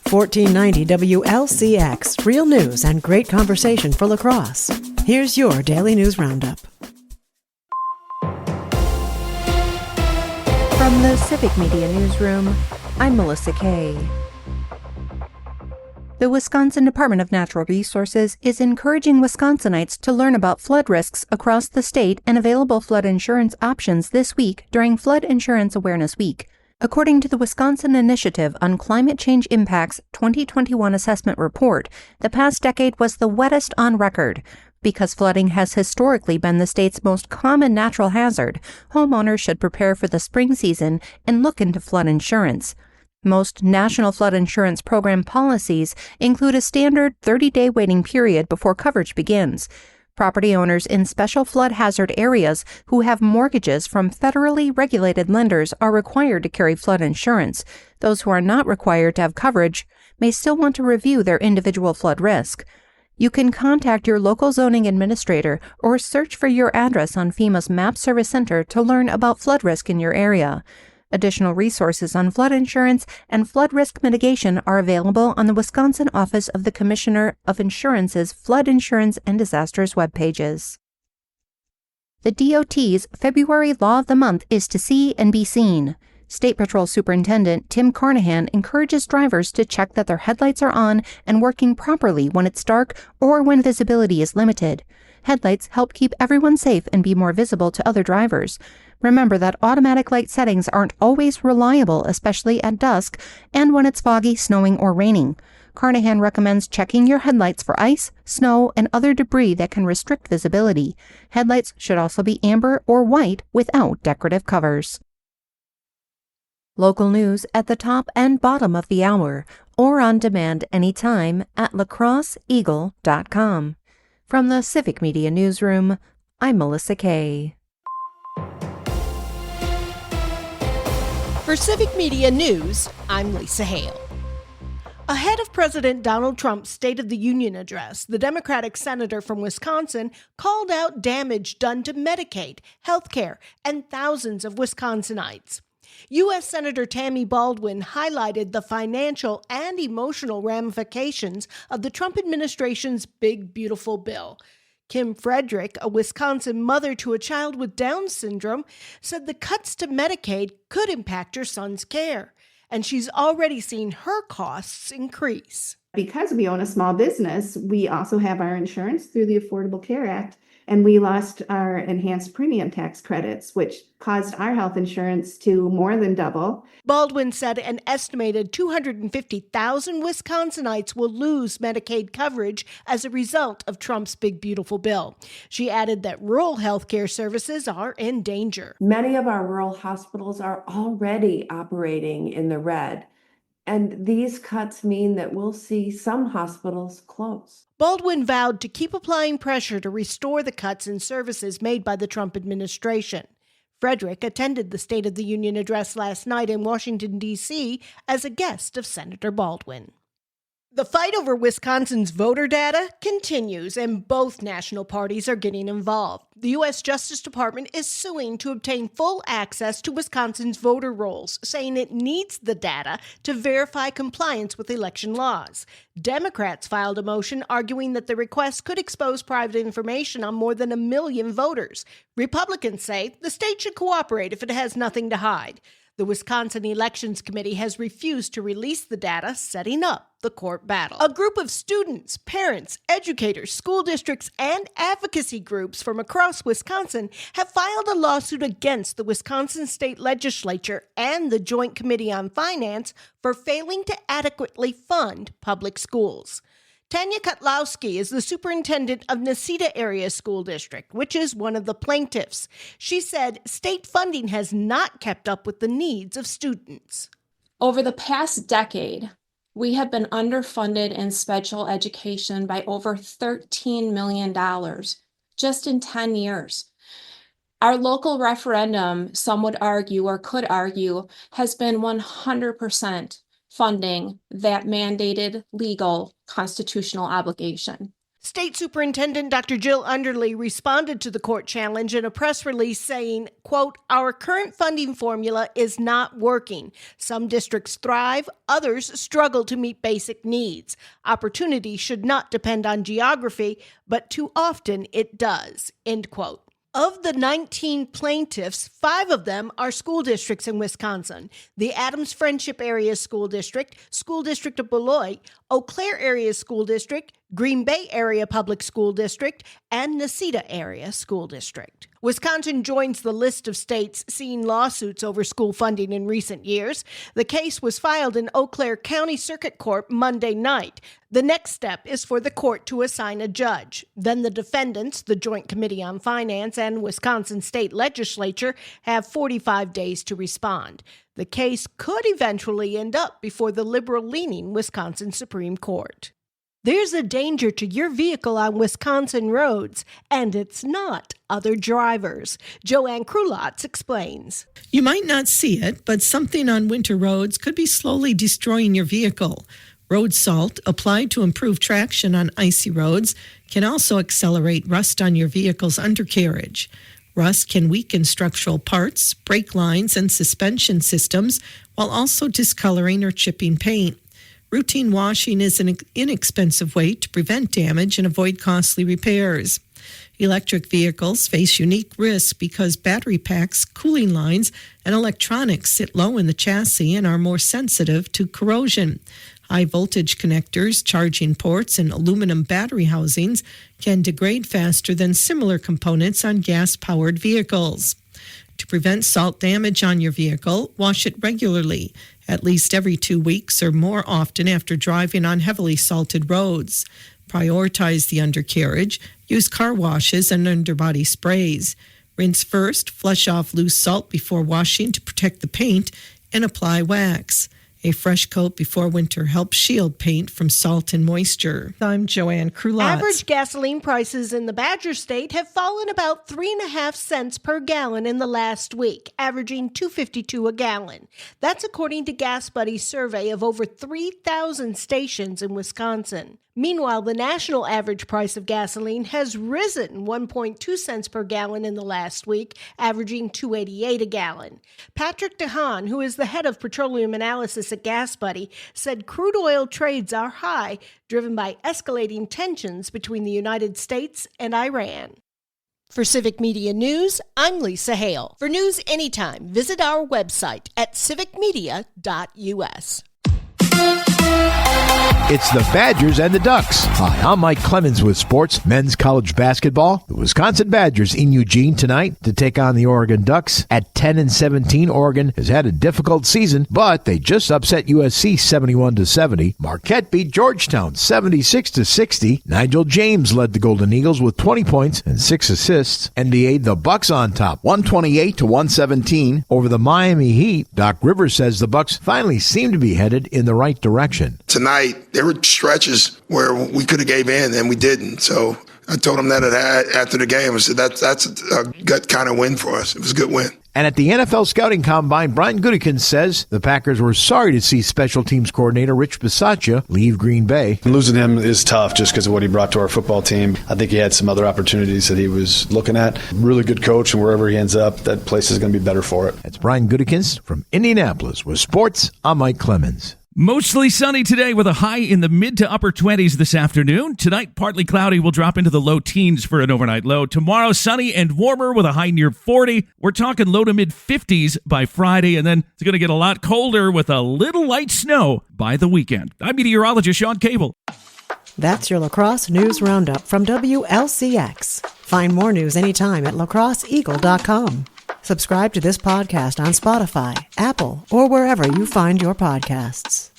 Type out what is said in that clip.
1490 WLCX, real news and great conversation for La Crosse. Here's your daily news roundup. From the Civic Media Newsroom, I'm Melissa Kay. The Wisconsin Department of Natural Resources is encouraging Wisconsinites to learn about flood risks across the state and available flood insurance options this week during Flood Insurance Awareness Week. According to the Wisconsin Initiative on Climate Change Impacts 2021 Assessment Report, the past decade was the wettest on record. Because flooding has historically been the state's most common natural hazard, homeowners should prepare for the spring season and look into flood insurance. Most National Flood Insurance Program policies include a standard 30-day waiting period before coverage begins. Property owners in special flood hazard areas who have mortgages from federally regulated lenders are required to carry flood insurance. Those who are not required to have coverage may still want to review their individual flood risk. You can contact your local zoning administrator or search for your address on FEMA's MAP Service Center to learn about flood risk in your area. Additional resources on flood insurance and flood risk mitigation are available on the Wisconsin Office of the Commissioner of Insurance's Flood Insurance and Disasters web pages. The DOT's February Law of the Month is to see and be seen. State Patrol Superintendent Tim Carnahan encourages drivers to check that their headlights are on and working properly when it's dark or when visibility is limited. Headlights help keep everyone safe and be more visible to other drivers. Remember that automatic light settings aren't always reliable, especially at dusk and when it's foggy, snowing, or raining. Carnahan recommends checking your headlights for ice, snow, and other debris that can restrict visibility. Headlights should also be amber or white without decorative covers. Local news at the top and bottom of the hour, or on demand anytime at lacrosseeagle.com. From the Civic Media Newsroom, I'm Melissa Kay. For Civic Media News, I'm Lisa Hale. Ahead of President Donald Trump's State of the Union address, the Democratic senator from Wisconsin called out damage done to Medicaid, healthcare, and thousands of Wisconsinites. U.S. Senator Tammy Baldwin highlighted the financial and emotional ramifications of the Trump administration's Big Beautiful Bill. Kim Frederick, a Wisconsin mother to a child with Down syndrome, said the cuts to Medicaid could impact her son's care, and she's already seen her costs increase. Because we own a small business, we also have our insurance through the Affordable Care Act, and we lost our enhanced premium tax credits, which caused our health insurance to more than double. Baldwin said an estimated 250,000 Wisconsinites will lose Medicaid coverage as a result of Trump's Big Beautiful Bill. She added that rural health care services are in danger. Many of our rural hospitals are already operating in the red. And these cuts mean that we'll see some hospitals close. Baldwin vowed to keep applying pressure to restore the cuts in services made by the Trump administration. Frederick attended the State of the Union address last night in Washington, D.C. as a guest of Senator Baldwin. The fight over Wisconsin's voter data continues, and both national parties are getting involved. The U.S. Justice Department is suing to obtain full access to Wisconsin's voter rolls, saying it needs the data to verify compliance with election laws. Democrats filed a motion arguing that the request could expose private information on more than 1 million voters. Republicans say the state should cooperate if it has nothing to hide. The Wisconsin Elections Committee has refused to release the data, setting up the court battle. A group of students, parents, educators, school districts, and advocacy groups from across Wisconsin have filed a lawsuit against the Wisconsin State Legislature and the Joint Committee on Finance for failing to adequately fund public schools. Tanya Kotlowski is the superintendent of Necedah Area School District, which is one of the plaintiffs. She said state funding has not kept up with the needs of students. Over the past decade, we have been underfunded in special education by over $13 million just in 10 years. Our local referendum, some would argue or could argue, has been 100% funding that mandated legal constitutional obligation. State Superintendent Dr. Jill Underly responded to the court challenge in a press release saying, quote, "Our current funding formula is not working. Some districts thrive, others struggle to meet basic needs. Opportunity should not depend on geography, but too often it does," end quote. Of the 19 plaintiffs, 5 of them are school districts in Wisconsin: the Adams Friendship Area School District of Beloit, Eau Claire Area School District, Green Bay Area Public School District, and Necedah Area School District. Wisconsin joins the list of states seeing lawsuits over school funding in recent years. The case was filed in Eau Claire County Circuit Court Monday night. The next step is for the court to assign a judge. Then the defendants, the Joint Committee on Finance and Wisconsin State Legislature, have 45 days to respond. The case could eventually end up before the liberal-leaning Wisconsin Supreme Court. There's a danger to your vehicle on Wisconsin roads, and it's not other drivers. Joanne Krulotz explains. You might not see it, but something on winter roads could be slowly destroying your vehicle. Road salt applied to improve traction on icy roads can also accelerate rust on your vehicle's undercarriage. Rust can weaken structural parts, brake lines, and suspension systems, while also discoloring or chipping paint. Routine washing is an inexpensive way to prevent damage and avoid costly repairs. Electric vehicles face unique risks because battery packs, cooling lines, and electronics sit low in the chassis and are more sensitive to corrosion. High voltage connectors, charging ports, and aluminum battery housings can degrade faster than similar components on gas-powered vehicles. To prevent salt damage on your vehicle, wash it regularly, at least every 2 weeks or more often after driving on heavily salted roads. Prioritize the undercarriage, use car washes and underbody sprays. Rinse first, flush off loose salt before washing to protect the paint, and apply wax. A fresh coat before winter helps shield paint from salt and moisture. I'm Joanne Krulotz. Average gasoline prices in the Badger State have fallen about 3.5 cents per gallon in the last week, averaging $2.52 a gallon. That's according to Gas Buddy's survey of over 3,000 stations in Wisconsin. Meanwhile, the national average price of gasoline has risen 1.2 cents per gallon in the last week, averaging $2.88 a gallon. Patrick DeHaan, who is the head of petroleum analysis at Gas Buddy, said crude oil trades are high, driven by escalating tensions between the United States and Iran. For Civic Media News, I'm Lisa Hale. For news anytime, visit our website at civicmedia.us. It's the Badgers and the Ducks. Hi, I'm Mike Clemens with sports. Men's college basketball. The Wisconsin Badgers in Eugene tonight to take on the Oregon Ducks. At 10-17, Oregon has had a difficult season, but they just upset USC 71-70. Marquette beat Georgetown 76-60. Nigel James led the Golden Eagles with 20 points and 6 assists. NBA, the Bucks on top, 128-117 over the Miami Heat. Doc Rivers says the Bucks finally seem to be headed in the right direction. Tonight, there were stretches where we could have gave in and we didn't. So I told him that after the game. I said, that's a good kind of win for us. It was a good win. And at the NFL Scouting Combine, Brian Gutekunst says the Packers were sorry to see special teams coordinator Rich Bisaccia leave Green Bay. Losing him is tough just because of what he brought to our football team. I think he had some other opportunities that he was looking at. Really good coach, and wherever he ends up, that place is going to be better for it. That's Brian Gutekunst from Indianapolis. With sports, I'm Mike Clemens. Mostly sunny today with a high in the mid to upper 20s this afternoon. Tonight, partly cloudy, will drop into the low teens for an overnight low. Tomorrow, sunny and warmer with a high near 40. We're talking low to mid 50s by Friday, and then it's going to get a lot colder with a little light snow by the weekend. I'm meteorologist Sean Cable. That's your La Crosse News Roundup from WLCX. Find more news anytime at lacrosseeagle.com. Subscribe to this podcast on Spotify, Apple, or wherever you find your podcasts.